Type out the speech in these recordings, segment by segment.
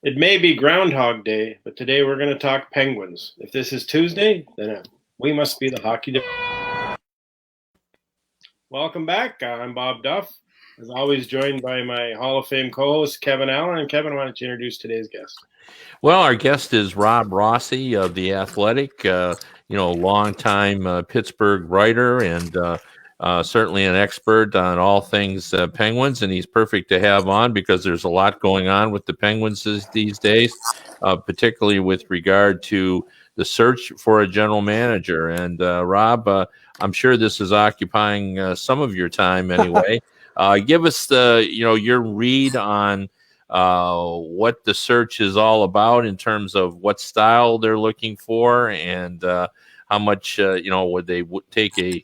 It may be Groundhog Day, but today we're going to talk Penguins. If this is Tuesday, then we must be the hockey. Welcome back. I'm Bob Duff, as always, joined by my Hall of Fame co-host Kevin Allen. And Kevin, why don't you introduce today's guest? Well, our guest is Rob Rossi of The Athletic, longtime Pittsburgh writer and certainly an expert on all things Penguins. And he's perfect to have on because there's a lot going on with the Penguins these days, particularly with regard to the search for a general manager. And Rob, I'm sure this is occupying some of your time anyway. Give us your read on what the search is all about in terms of what style they're looking for and how much, would they take a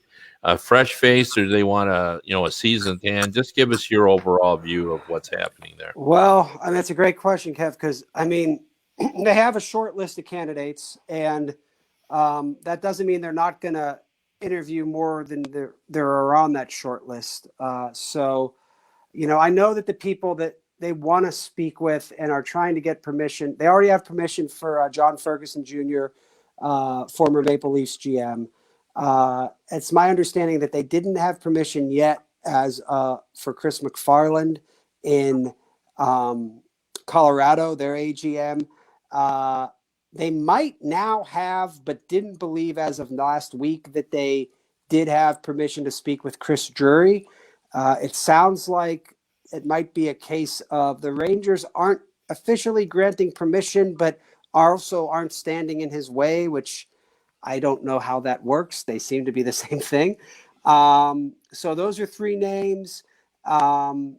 fresh face or do they want a seasoned hand? Just give us your overall view of what's happening there. Well, I mean, that's a great question, Kev, because, they have a short list of candidates, and that doesn't mean they're not going to interview more than there are on that short list. I know that the people that they want to speak with and are trying to get permission. They already have permission for John Ferguson Jr., former Maple Leafs GM. It's my understanding that they didn't have permission yet for Chris McFarland in Colorado, their AGM. They might now have, but didn't believe as of last week that they did have permission to speak with Chris Drury. It sounds like it might be a case of the Rangers aren't officially granting permission, but also aren't standing in his way, which I don't know how that works. They seem to be the same thing. So those are three names. Then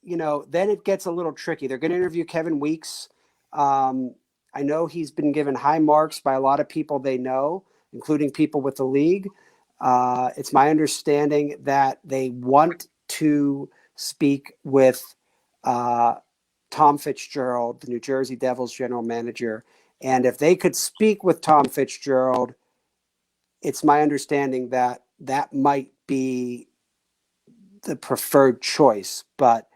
it gets a little tricky. They're going to interview Kevin Weeks. I know he's been given high marks by a lot of people they know, including people with the league. It's my understanding that they want to speak with Tom Fitzgerald, the New Jersey Devils general manager. And if they could speak with Tom Fitzgerald, it's my understanding that that might be the preferred choice. But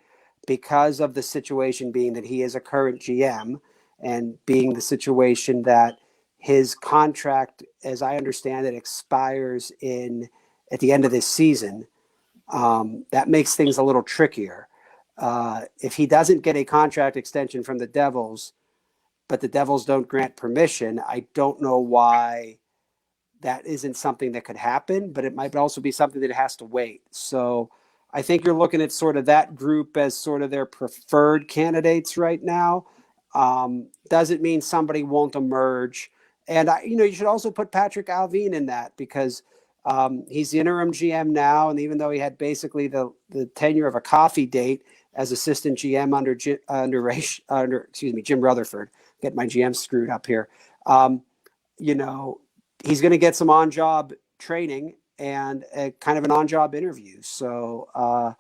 because of the situation being that he is a current GM and being the situation that his contract, as I understand it, expires at the end of this season, that makes things a little trickier. If he doesn't get a contract extension from the Devils, but the Devils don't grant permission, I don't know why that isn't something that could happen, but it might also be something that has to wait. So I think you're looking at sort of that group as sort of their preferred candidates right now. Doesn't mean somebody won't emerge. And, you should also put Patrick Alvin in that because he's the interim GM now. And even though he had basically the tenure of a coffee date as assistant GM under Jim Rutherford, get my GM screwed up here. He's going to get some on-job training and kind of an on-job interview. So,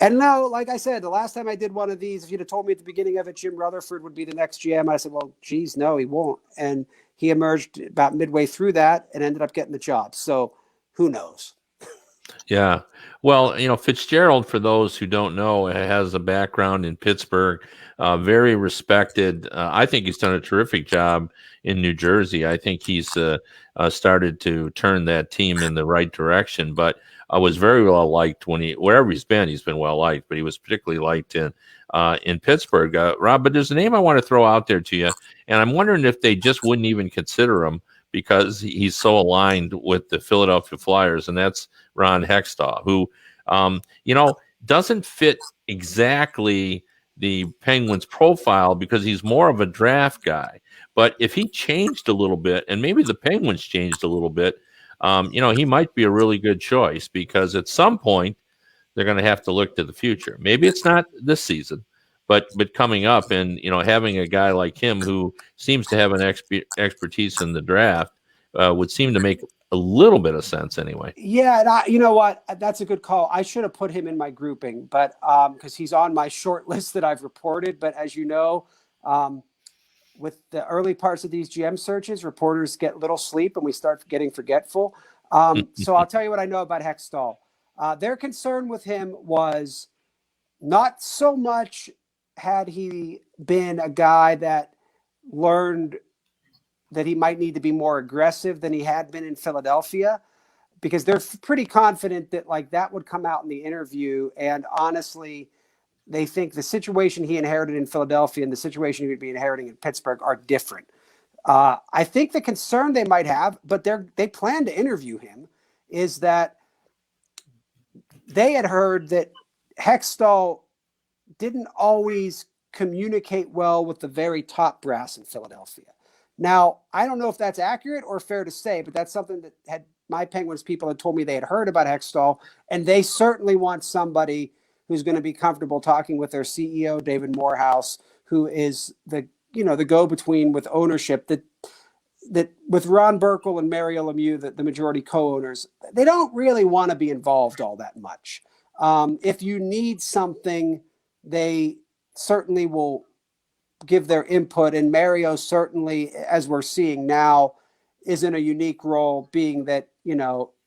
and no, like I said, the last time I did one of these, if you'd have told me at the beginning of it, Jim Rutherford would be the next GM, I said, well, geez, no, he won't. And he emerged about midway through that and ended up getting the job. So who knows? Yeah. Well, Fitzgerald, for those who don't know, has a background in Pittsburgh, very respected. I think he's done a terrific job in New Jersey. I think he's started to turn that team in the right direction, but was very well liked wherever he's been well liked, but he was particularly liked in Pittsburgh. Rob, but there's a name I want to throw out there to you, and I'm wondering if they just wouldn't even consider him because he's so aligned with the Philadelphia Flyers, and that's Ron Hextall, who, doesn't fit exactly the Penguins' profile because he's more of a draft guy. But if he changed a little bit, and maybe the Penguins changed a little bit, he might be a really good choice because at some point they're going to have to look to the future. Maybe it's not this season, but coming up, and having a guy like him who seems to have an expertise in the draft would seem to make a little bit of sense anyway. Yeah, and you know what? That's a good call. I should have put him in my grouping, but because he's on my short list that I've reported. But as you know, with the early parts of these GM searches, reporters get little sleep and we start getting forgetful. So I'll tell you what I know about Hextall. Their concern with him was not so much had he been a guy that learned that he might need to be more aggressive than he had been in Philadelphia, because they're pretty confident that like that would come out in the interview. And honestly, they think the situation he inherited in Philadelphia and the situation he would be inheriting in Pittsburgh are different. I think the concern they might have, but they plan to interview him, is that they had heard that Hextall didn't always communicate well with the very top brass in Philadelphia. Now, I don't know if that's accurate or fair to say, but that's something that had my Penguins people had told me they had heard about Hextall, and they certainly want somebody who's going to be comfortable talking with their CEO, David Morehouse, who is the go-between with ownership, that with Ron Burkle and Mario Lemieux, the majority co-owners, they don't really want to be involved all that much. If you need something, they certainly will give their input. And Mario certainly, as we're seeing now, is in a unique role, being that,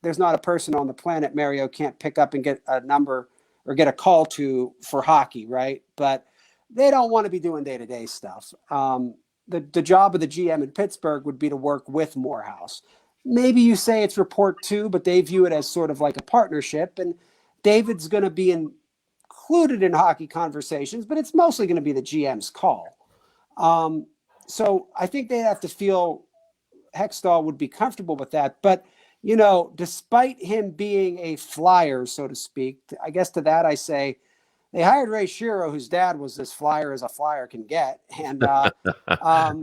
there's not a person on the planet Mario can't pick up and get a number or get a call to for hockey, right? But they don't want to be doing day-to-day stuff. The job of the GM in Pittsburgh would be to work with Morehouse. Maybe you say it's report two, but they view it as sort of like a partnership. And David's going to be included in hockey conversations, but it's mostly going to be the GM's call. So I think they have to feel Hextall would be comfortable with that. But, despite him being a flyer, so to speak, I guess to that I say, they hired Ray Shero, whose dad was as flyer as a flyer can get. And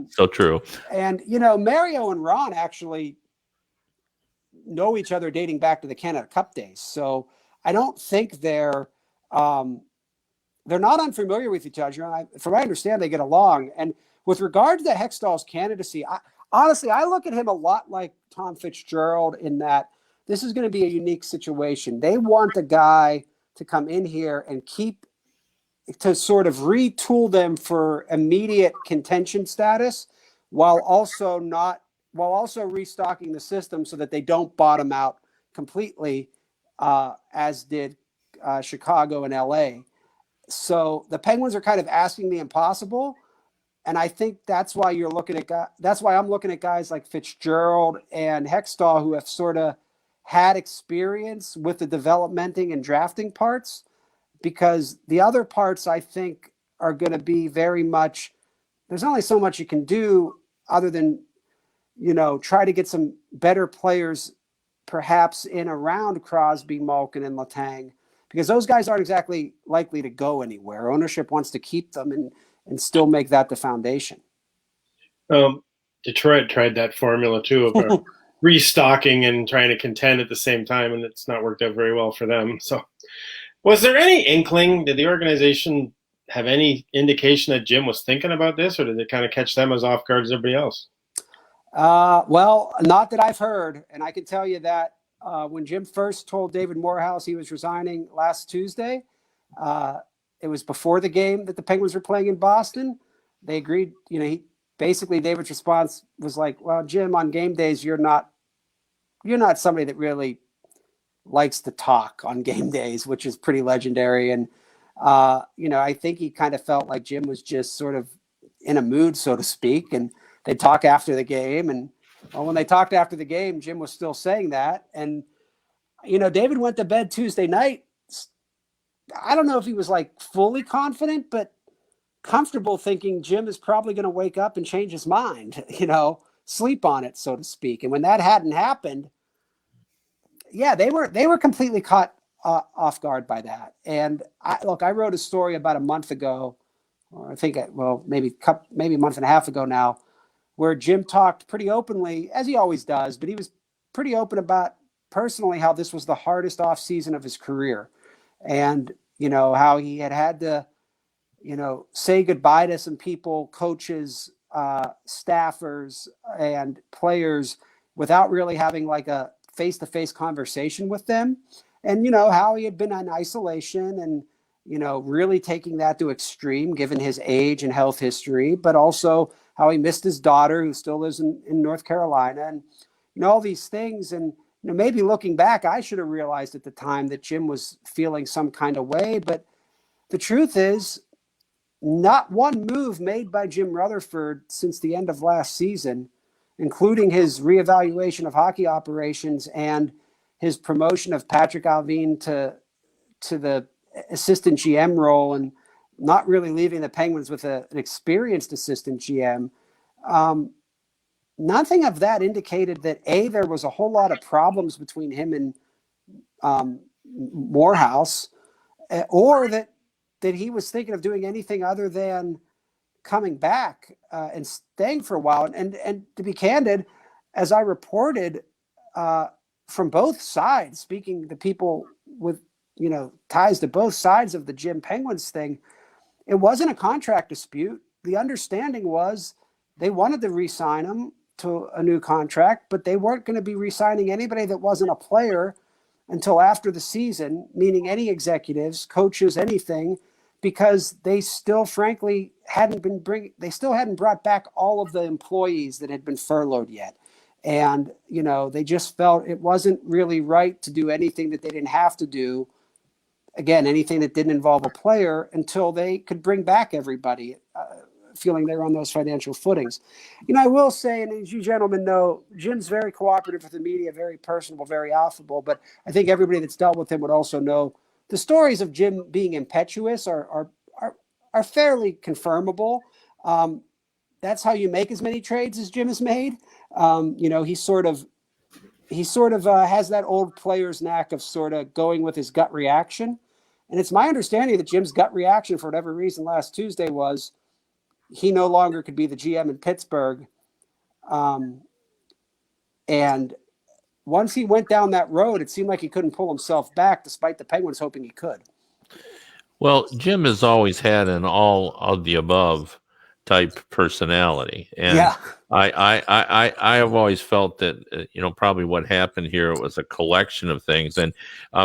so true. And, Mario and Ron actually know each other dating back to the Canada Cup days. So I don't think they're not unfamiliar with each other. From what I understand, they get along. And with regard to the Hextall's candidacy, honestly, I look at him a lot like Tom Fitzgerald, in that this is going to be a unique situation. They want a guy to come in here and to sort of retool them for immediate contention status, while also restocking the system so that they don't bottom out completely, as did Chicago and LA. So the Penguins are kind of asking the impossible. And I think that's why I'm looking at guys like Fitzgerald and Hextall, who have sort of had experience with the developmenting and drafting parts, because the other parts I think are going to be very much, there's only so much you can do other than, try to get some better players perhaps in around Crosby, Malkin, and Letang, because those guys aren't exactly likely to go anywhere. Ownership wants to keep them and still make that the foundation. Detroit tried that formula too of restocking and trying to contend at the same time, and it's not worked out very well for them. So was there any inkling? Did the organization have any indication that Jim was thinking about this, or did it kind of catch them as off guard as everybody else? Well, not that I've heard. And I can tell you that when Jim first told David Morehouse he was resigning last Tuesday, it was before the game that the Penguins were playing in Boston. They agreed, David's response was like, well, Jim, on game days, you're not somebody that really likes to talk on game days, which is pretty legendary. And, I think he kind of felt like Jim was just sort of in a mood, so to speak. And they talk after the game. And when they talked after the game, Jim was still saying that. And, David went to bed Tuesday night. I don't know if he was like fully confident, but comfortable, thinking Jim is probably going to wake up and change his mind, sleep on it, so to speak. And when that hadn't happened, yeah, they were completely caught off guard by that. And I wrote a story about a month ago, or I think, maybe a month and a half ago now, where Jim talked pretty openly, as he always does, but he was pretty open about personally how this was the hardest off season of his career. And, how he had to, say goodbye to some people, coaches, staffers, and players without really having like a face-to-face conversation with them. And, how he had been in isolation and, really taking that to extreme given his age and health history, but also how he missed his daughter who still lives in North Carolina, and, all these things. And, maybe looking back, I should have realized at the time that Jim was feeling some kind of way. But the truth is, not one move made by Jim Rutherford since the end of last season, including his reevaluation of hockey operations and his promotion of Patrick Alvin to the assistant GM role, and not really leaving the Penguins with an experienced assistant GM. Nothing of that indicated that there was a whole lot of problems between him and Morehouse, or that he was thinking of doing anything other than coming back and staying for a while. And to be candid, as I reported from both sides, speaking to people with ties to both sides of the Jim Penguins thing, it wasn't a contract dispute. The understanding was they wanted to re-sign him to a new contract, but they weren't going to be re-signing anybody that wasn't a player until after the season, meaning any executives, coaches, anything, because they still, frankly, hadn't brought back all of the employees that had been furloughed yet. And, they just felt it wasn't really right to do anything that they didn't have to do. Again, anything that didn't involve a player until they could bring back everybody, feeling they're on those financial footings. I will say, and as you gentlemen know, Jim's very cooperative with the media, very personable, very affable, but I think everybody that's dealt with him would also know the stories of Jim being impetuous are fairly confirmable. That's how you make as many trades as Jim has made. He sort of has that old player's knack of sort of going with his gut reaction. And it's my understanding that Jim's gut reaction, for whatever reason, last Tuesday was he no longer could be the GM in Pittsburgh. And once he went down that road, it seemed like he couldn't pull himself back, despite the Penguins hoping he could. Well, Jim has always had an all of the above type personality. And yeah. I have always felt that, probably what happened here was a collection of things. And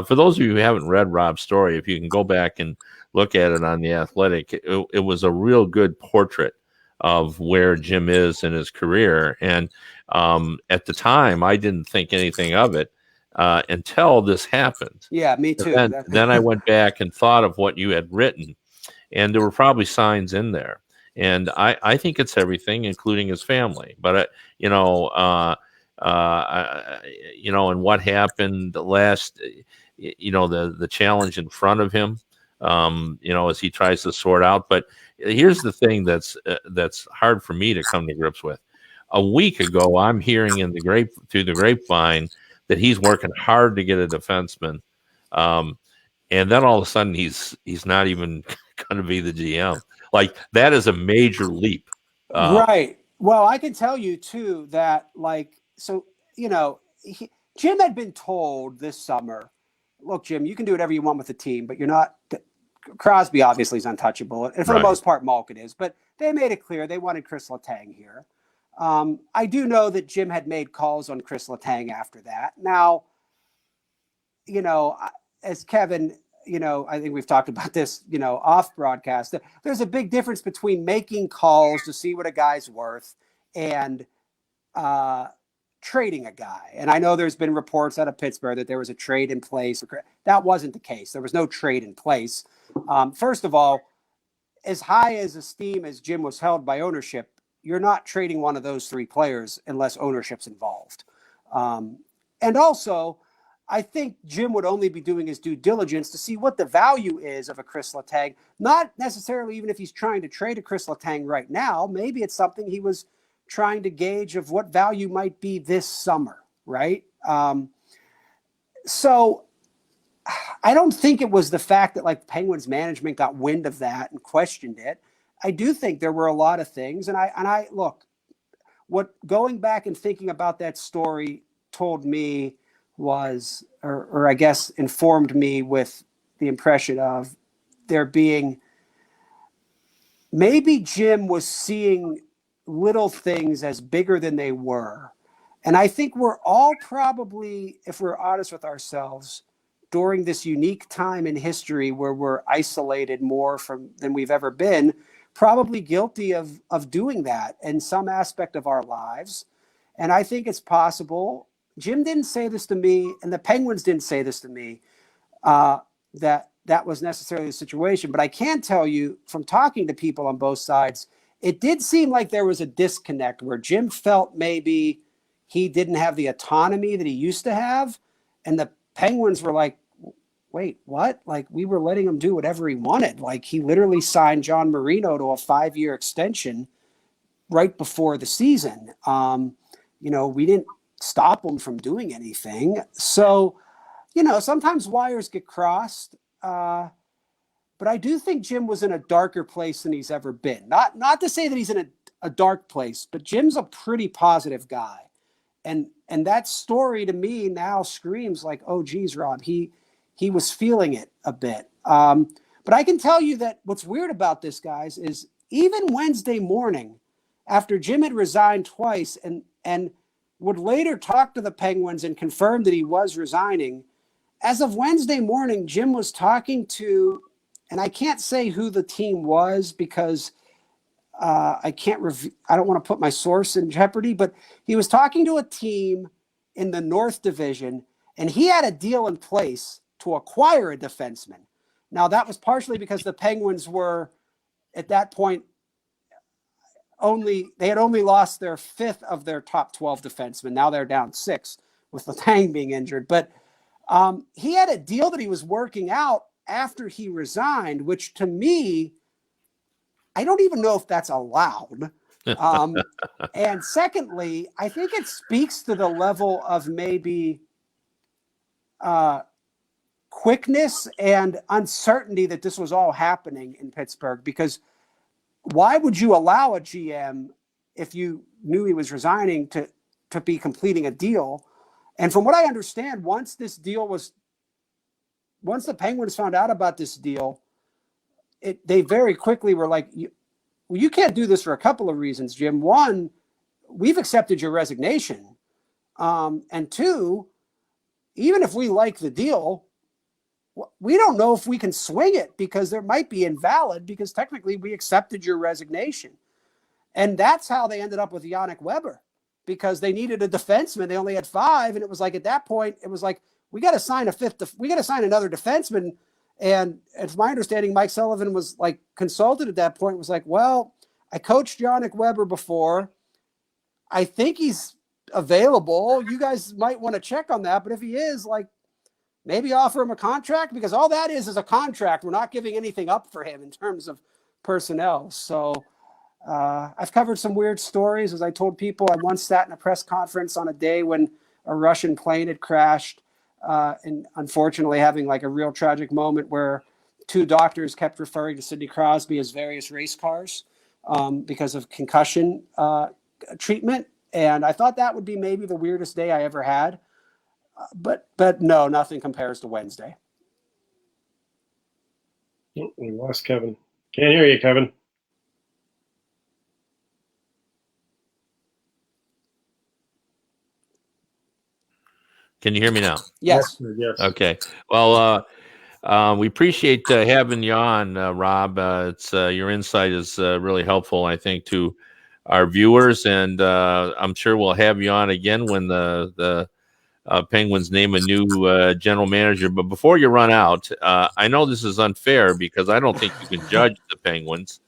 for those of you who haven't read Rob's story, if you can go back and look at it on The Athletic, it was a real good portrait of where Jim is in his career. And at the time, I didn't think anything of it until this happened. Yeah, me too. Then I went back and thought of what you had written, and there were probably signs in there. And I think it's everything, including his family. But, and what happened last, the challenge in front of him, as he tries to sort out. But here's the thing that's hard for me to come to grips with. A week ago, I'm hearing through the grapevine that he's working hard to get a defenseman. And then all of a sudden he's not even going to be the GM. Like, that is a major leap. Right. Well, I can tell you too that Jim had been told this summer, look, Jim, you can do whatever you want with the team, but you're not. Crosby obviously is untouchable, and for the most part, Malkin is. But they made it clear they wanted Chris Letang here. I do know that Jim had made calls on Chris Letang after that. Now, as Kevin, I think we've talked about this, off broadcast. There's a big difference between making calls to see what a guy's worth and trading a guy. And I know there's been reports out of Pittsburgh that there was a trade in place. That wasn't the case. There was no trade in place. First of all, as high as esteem as Jim was held by ownership, you're not trading one of those three players unless ownership's involved. And also, I think Jim would only be doing his due diligence to see what the value is of a Chris Letang, not necessarily even if he's trying to trade a Chris Letang right now. Maybe it's something he was trying to gauge of what value might be this summer, right? So I don't think it was the fact that Penguins management got wind of that and questioned it. I do think there were a lot of things. And I look, what going back and thinking about that story told me was, or I guess informed me with the impression of there being, maybe Jim was seeing little things as bigger than they were. And I think we're all probably, if we're honest with ourselves, during this unique time in history where we're isolated more than we've ever been, probably guilty of doing that in some aspect of our lives. And I think it's possible. Jim didn't say this to me, and the Penguins didn't say this to me, that that was necessarily the situation. But I can tell you from talking to people on both sides, it did seem like there was a disconnect where Jim felt maybe he didn't have the autonomy that he used to have. And the Penguins were like, wait, what? Like, we were letting him do whatever he wanted. Like, he literally signed John Marino to a 5-year extension right before the season. We didn't stop him from doing anything. So, sometimes wires get crossed. But I do think Jim was in a darker place than he's ever been. Not to say that he's in a dark place, but Jim's a pretty positive guy. And that story to me now screams like, oh, geez, Rob, he was feeling it a bit. But I can tell you that what's weird about this, guys, is even Wednesday morning, after Jim had resigned twice and would later talk to the Penguins and confirm that he was resigning, as of Wednesday morning, Jim was talking to, and I can't say who the team was because I don't want to put my source in jeopardy, but he was talking to a team in the North Division, and he had a deal in place to acquire a defenseman. Now, that was partially because the Penguins were, at that point, they had only lost their 5th of their top 12 defensemen. Now they're down 6 with Letang being injured. But he had a deal that he was working out after he resigned, which to me, I don't even know if that's allowed. And secondly, I think it speaks to the level of maybe quickness and uncertainty that this was all happening in Pittsburgh, because why would you allow a GM, if you knew he was resigning, to be completing a deal? And from what I understand, once the Penguins found out about this deal, they very quickly were like, you can't do this for a couple of reasons, Jim. One, we've accepted your resignation. And two, even if we like the deal, we don't know if we can swing it because there might be invalid, because technically we accepted your resignation. And that's how they ended up with Yannick Weber, because they needed a defenseman. They only had 5. And it was like, at that point, it was like, we got to sign another defenseman. And it's my understanding, Mike Sullivan was like consulted at that point, was like, well, I coached Yannick Weber before. I think he's available. You guys might want to check on that. But if he is, like, maybe offer him a contract, because all that is a contract. We're not giving anything up for him in terms of personnel. So I've covered some weird stories. As I told people, I once sat in a press conference on a day when a Russian plane had crashed, and unfortunately having like a real tragic moment where 2 doctors kept referring to Sidney Crosby as various race cars because of concussion treatment. And I thought that would be maybe the weirdest day I ever had. But no, nothing compares to Wednesday. We lost Kevin. Can't hear you, Kevin. Can you hear me now? Yes. Yes. Okay. Well, we appreciate having you on, Rob. Your insight is really helpful, I think, to our viewers, and I'm sure we'll have you on again when the Penguins name a new general manager. But before you run out, I know this is unfair because I don't think you can judge the Penguins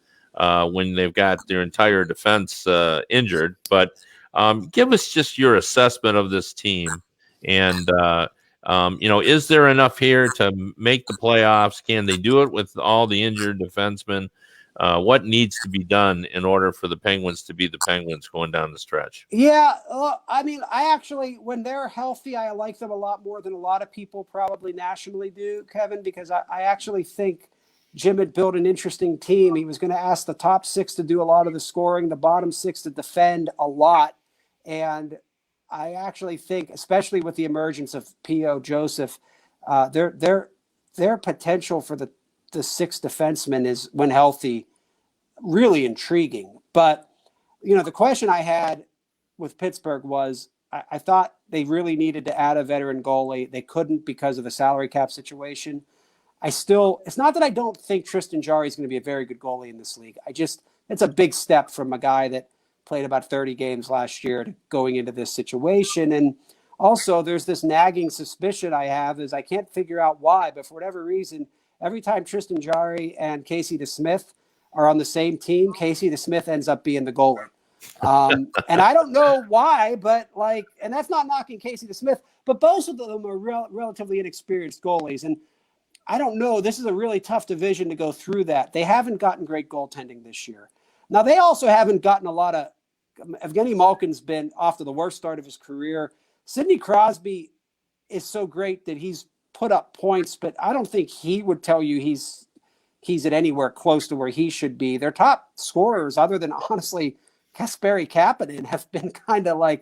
when they've got their entire defense injured. But give us just your assessment of this team. And, is there enough here to make the playoffs? Can they do it with all the injured defensemen? What needs to be done in order for the Penguins to be the Penguins going down the stretch? Yeah, I mean, I actually, when they're healthy, I like them a lot more than a lot of people probably nationally do, Kevin, because I actually think Jim had built an interesting team. He was going to ask the top 6 to do a lot of the scoring, the bottom 6 to defend a lot. And I actually think, especially with the emergence of P.O. Joseph, their potential for the 6 defensemen is, when healthy, really intriguing. But, the question I had with Pittsburgh was, I thought they really needed to add a veteran goalie. They couldn't because of the salary cap situation. It's not that I don't think Tristan Jarry is going to be a very good goalie in this league. It's a big step from a guy that played about 30 games last year to going into this situation. And also there's this nagging suspicion I have, is I can't figure out why, but for whatever reason, every time Tristan Jarry and Casey DeSmith are on the same team, Casey DeSmith ends up being the goalie. And I don't know why, but and that's not knocking Casey DeSmith, but both of them are relatively inexperienced goalies. And I don't know. This is a really tough division to go through that. They haven't gotten great goaltending this year. Now, they also haven't gotten a lot of – Evgeny Malkin's been off to the worst start of his career. Sidney Crosby is so great that he's put up points, but I don't think he would tell you he's at anywhere close to where he should be. Their top scorers, other than, honestly, Kasperi Kapanen, have been kind of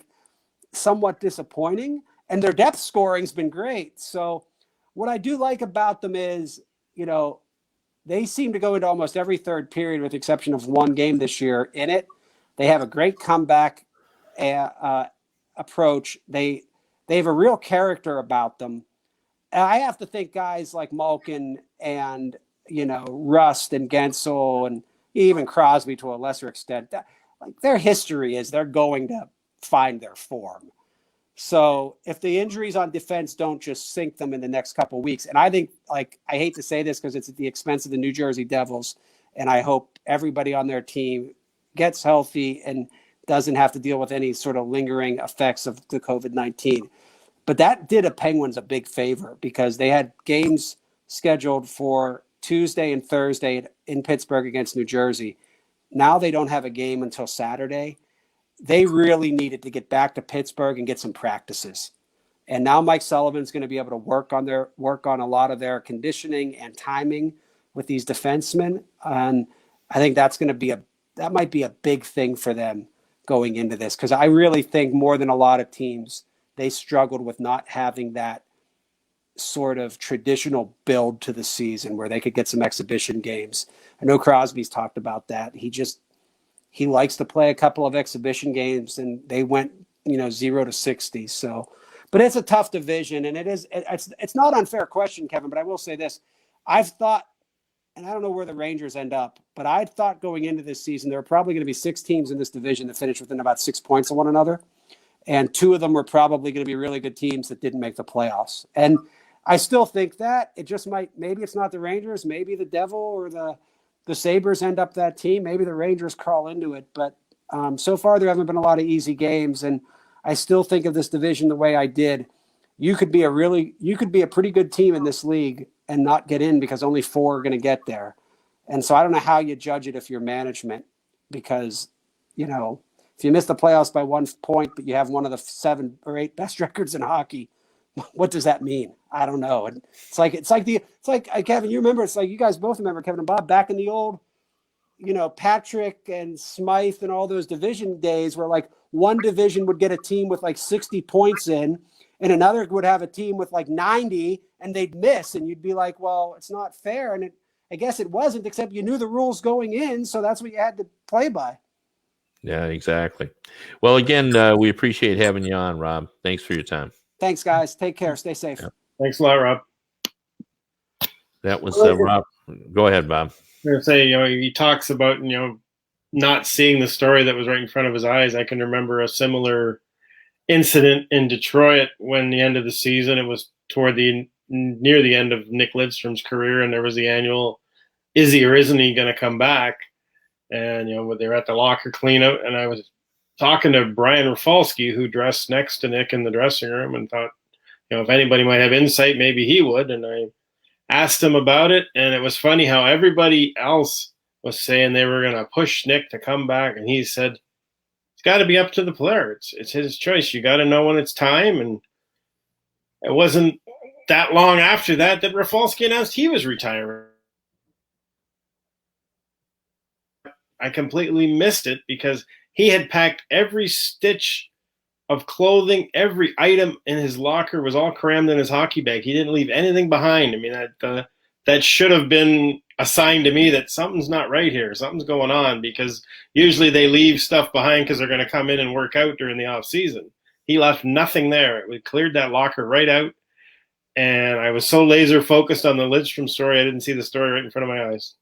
somewhat disappointing, and their depth scoring's been great. So what I do like about them is, they seem to go into almost every third period, with the exception of one game this year, in it. They have a great comeback approach. They have a real character about them. And I have to think guys like Malkin and, Rust and Gensel and even Crosby to a lesser extent, their history is they're going to find their form. So if the injuries on defense don't just sink them in the next couple of weeks, and I think, I hate to say this because it's at the expense of the New Jersey Devils, and I hope everybody on their team gets healthy and doesn't have to deal with any sort of lingering effects of the COVID-19. But that did a Penguins a big favor, because they had games scheduled for Tuesday and Thursday in Pittsburgh against New Jersey. Now they don't have a game until Saturday. They really needed to get back to Pittsburgh and get some practices. And now Mike Sullivan's going to be able to work on a lot of their conditioning and timing with these defensemen. And I think that might be a big thing for them going into this, because I really think more than a lot of teams, they struggled with not having that sort of traditional build to the season where they could get some exhibition games. I know Crosby's talked about that. He likes to play a couple of exhibition games, and they went, 0 to 60. So, but it's a tough division, and it's not an unfair question, Kevin, but I will say this. I've thought, and I don't know where the Rangers end up, but I thought going into this season, there were probably going to be 6 teams in this division that finished within about 6 points of one another. And 2 of them were probably going to be really good teams that didn't make the playoffs. And I still think that it just maybe it's not the Rangers, maybe the Devil or the Sabres end up that team. Maybe the Rangers crawl into it. But so far, there haven't been a lot of easy games. And I still think of this division the way I did. You could be a pretty good team in this league and not get in because only 4 are going to get there. And so I don't know how you judge it if you're management, because, if you miss the playoffs by 1 point, but you have one of the 7 or 8 best records in hockey, what does that mean? I don't know. And it's like Kevin, you remember, it's like you guys both remember, Kevin and Bob, back in the old, Patrick and Smythe and all those division days where one division would get a team with 60 points in, and another would have a team with 90 and they'd miss. And you'd be like, well, it's not fair. And I guess it wasn't, except you knew the rules going in. So that's what you had to play by. Yeah, exactly. Well, again, we appreciate having you on, Rob. Thanks for your time. Thanks, guys. Take care. Stay safe. Yeah. Thanks a lot, Rob. That was Rob. Go ahead, Bob. I was going to say, he talks about, not seeing the story that was right in front of his eyes. I can remember a similar incident in Detroit when the end of the season, it was near the end of Nick Lidstrom's career, and there was the annual, is he or isn't he going to come back? And, they were at the locker cleanout, and I was talking to Brian Rafalski, who dressed next to Nick in the dressing room, and thought, if anybody might have insight, maybe he would. And I asked him about it, and it was funny how everybody else was saying they were going to push Nick to come back, and he said, it's got to be up to the player. It's his choice. You got to know when it's time. And it wasn't that long after that Rafalski announced he was retiring. I completely missed it because he had packed every stitch of clothing, every item in his locker was all crammed in his hockey bag. He didn't leave anything behind. I mean, that should have been a sign to me that something's not right here. Something's going on, because usually they leave stuff behind because they're going to come in and work out during the off season. He left nothing there. We cleared that locker right out. And I was so laser focused on the Lidstrom story, I didn't see the story right in front of my eyes.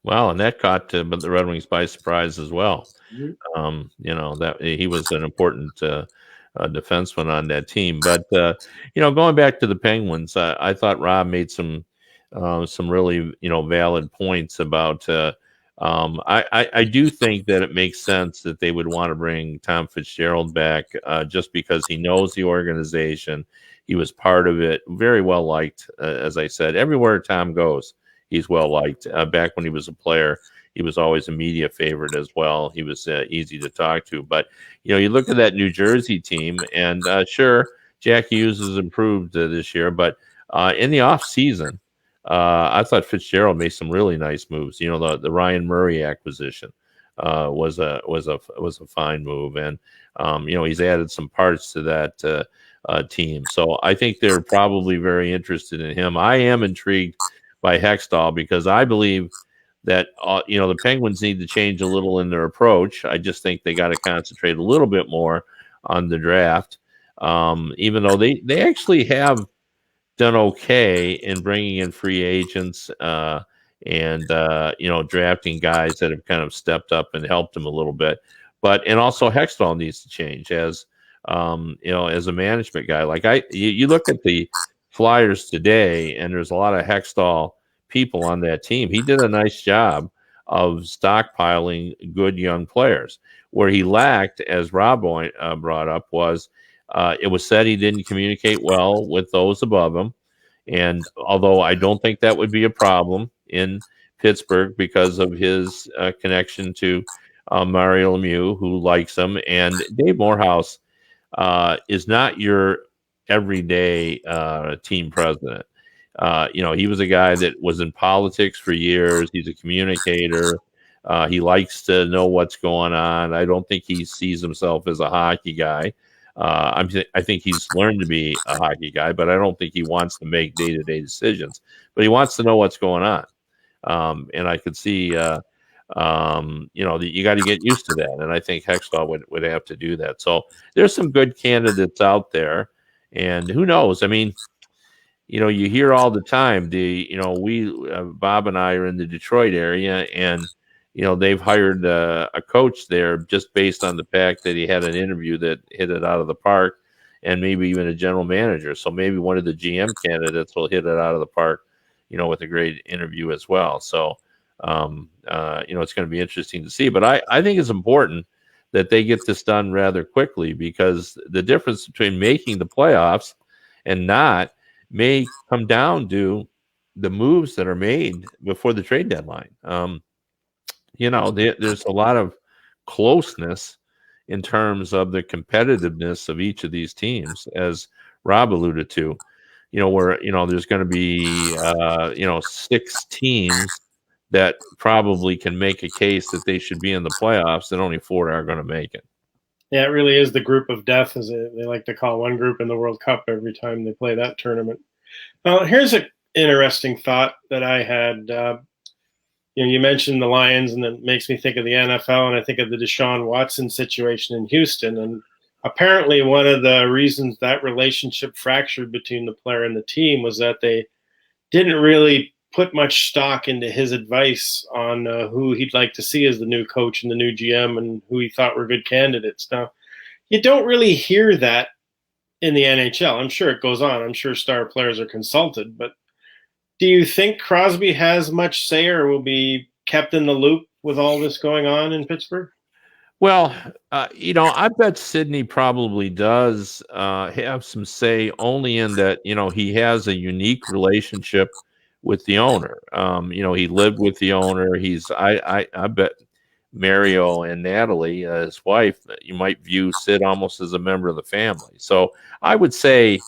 Wow, and that caught the Red Wings by surprise as well. Mm-hmm. That he was an important defenseman on that team. But going back to the Penguins, I thought Rob made some some really valid points about. I do think that it makes sense that they would want to bring Tom Fitzgerald back just because he knows the organization. He was part of it, very well liked, as I said. Everywhere Tom goes, he's well liked. Back when he was a player, he was always a media favorite as well. He was easy to talk to. But, you look at that New Jersey team, and sure, Jack Hughes has improved this year, but in the off season, I thought Fitzgerald made some really nice moves. The Ryan Murray acquisition was a fine move, and he's added some parts to that team. So I think they're probably very interested in him. I am intrigued by Hextall because I believe that the Penguins need to change a little in their approach. I just think they got to concentrate a little bit more on the draft, even though they actually have done okay in bringing in free agents and drafting guys that have kind of stepped up and helped them a little bit. And also Hextall needs to change as as a management guy. Like you look at the Flyers today, and there's a lot of Hextall people on that team. He did a nice job of stockpiling good young players. Where he lacked, as Rob brought up, was it was said he didn't communicate well with those above him. And although I don't think that would be a problem in Pittsburgh because of his connection to Mario Lemieux, who likes him, and Dave Morehouse is not your everyday team president. He was a guy that was in politics for years. He's a communicator. He likes to know what's going on. I don't think he sees himself as a hockey guy. I think he's learned to be a hockey guy, but I don't think he wants to make day-to-day decisions. But he wants to know what's going on. And I could see, you got to get used to that. And I think Hextall would have to do that. So there's some good candidates out there. And who knows? I mean, you hear all the time, Bob and I are in the Detroit area, and they've hired a coach there just based on the fact that he had an interview that hit it out of the park, and maybe even a general manager. So maybe one of the GM candidates will hit it out of the park, with a great interview as well. So, it's going to be interesting to see. But I think it's important that they get this done rather quickly, because the difference between making the playoffs and not may come down to the moves that are made before the trade deadline. There's a lot of closeness in terms of the competitiveness of each of these teams, as Rob alluded to, where, there's going to be, 6 teams that probably can make a case that they should be in the playoffs, and only 4 are going to make it. Yeah, it really is the group of death, as they like to call one group in the World Cup every time they play that tournament. Here's an interesting thought that I had. You mentioned the Lions, and it makes me think of the NFL, and I think of the Deshaun Watson situation in Houston. And apparently one of the reasons that relationship fractured between the player and the team was that they didn't really put much stock into his advice on who he'd like to see as the new coach and the new GM, and who he thought were good candidates. Now, you don't really hear that in the NHL. I'm sure it goes on. I'm sure star players are consulted, but do you think Crosby has much say or will be kept in the loop with all this going on in Pittsburgh? Well, I bet Sidney probably does have some say, only in that, he has a unique relationship with the owner. He lived with the owner. I bet Mario and Natalie, his wife, you might view Sid almost as a member of the family. So I would say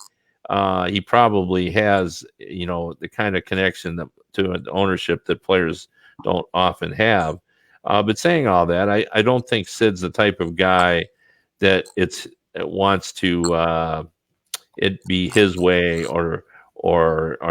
he probably has, the kind of connection to an ownership that players don't often have. But saying all that, I don't think Sid's the type of guy that it wants to it be his way or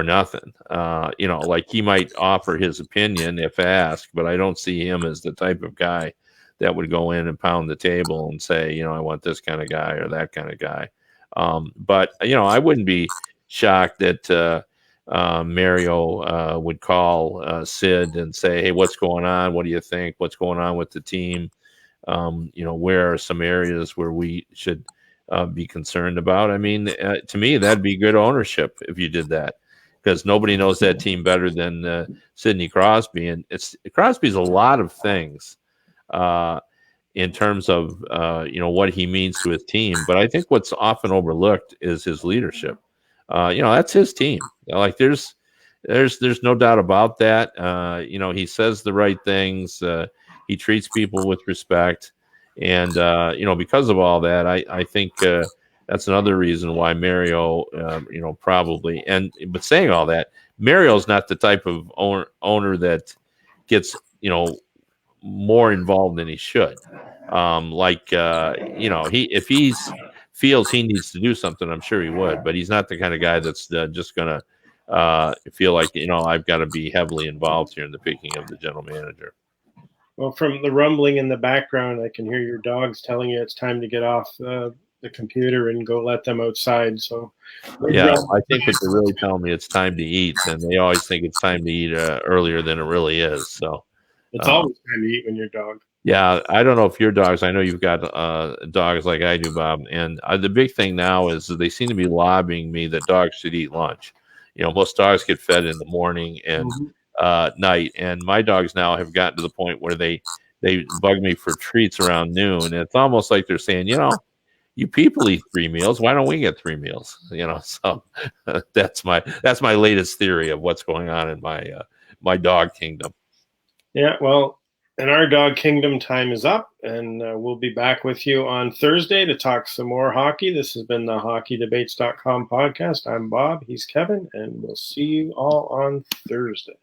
nothing. Like he might offer his opinion if asked, but I don't see him as the type of guy that would go in and pound the table and say, I want this kind of guy or that kind of guy. But I wouldn't be shocked that Mario would call Sid and say, "Hey, what's going on? What do you think? What's going on with the team? Where are some areas where we should be concerned about?" I mean, to me, that'd be good ownership if you did that, because nobody knows that team better than Sidney Crosby, and Crosby's a lot of things in terms of what he means to his team. But I think what's often overlooked is his leadership. That's his team. Like there's no doubt about that. He says the right things. He treats people with respect, and because of all that, I think that's another reason why Mario, probably. But saying all that, Mario's not the type of owner that gets more involved than he should. If he feels he needs to do something, I'm sure he would. But he's not the kind of guy that's just gonna feel like I've got to be heavily involved here in the picking of the general manager. Well, from the rumbling in the background, I can hear your dogs telling you it's time to get off the computer and go let them outside. So, yeah, I think what they're really telling me it's time to eat, and they always think it's time to eat earlier than it really is. So it's always time to eat when you're a dog. Yeah, I don't know if your dogs. I know you've got dogs like I do, Bob. And the big thing now is that they seem to be lobbying me that dogs should eat lunch. Most dogs get fed in the morning and night, and my dogs now have gotten to the point where they bug me for treats around noon. And it's almost like they're saying, you people eat 3 meals. Why don't we get 3 meals? So that's my latest theory of what's going on in my dog kingdom. Yeah, well, and our dog kingdom time is up, and we'll be back with you on Thursday to talk some more hockey. This has been the hockeydebates.com podcast. I'm Bob. He's Kevin, and we'll see you all on Thursday.